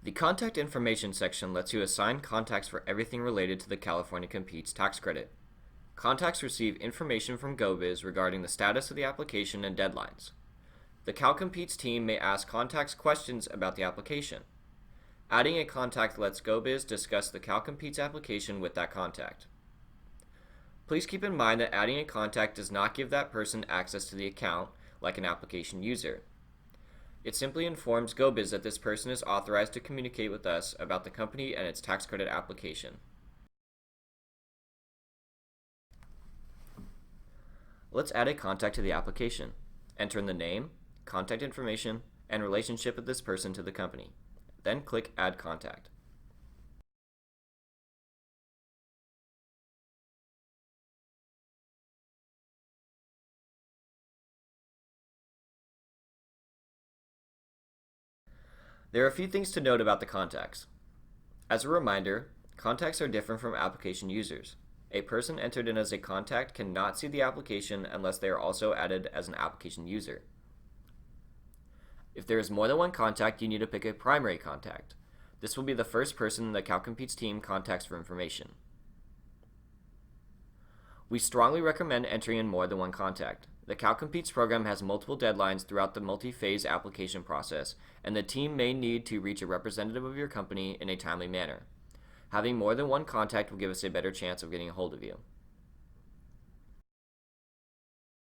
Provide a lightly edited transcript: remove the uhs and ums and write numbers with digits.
The Contact Information section lets you assign contacts for everything related to the California Competes tax credit. Contacts receive information from GO-Biz regarding the status of the application and deadlines. The Cal Competes team may ask contacts questions about the application. Adding a contact lets GO-Biz discuss the Cal Competes application with that contact. Please keep in mind that adding a contact does not give that person access to the account like an application user. It simply informs GO-Biz that this person is authorized to communicate with us about the company and its tax credit application. Let's add a contact to the application. Enter in the name, contact information, and relationship of this person to the company. Then click Add Contact. There are a few things to note about the contacts. As a reminder, contacts are different from application users. A person entered in as a contact cannot see the application unless they are also added as an application user. If there is more than one contact, you need to pick a primary contact. This will be the first person the Cal Competes team contacts for information. We strongly recommend entering in more than one contact. The Cal Competes program has multiple deadlines throughout the multi-phase application process, and the team may need to reach a representative of your company in a timely manner. Having more than one contact will give us a better chance of getting a hold of you.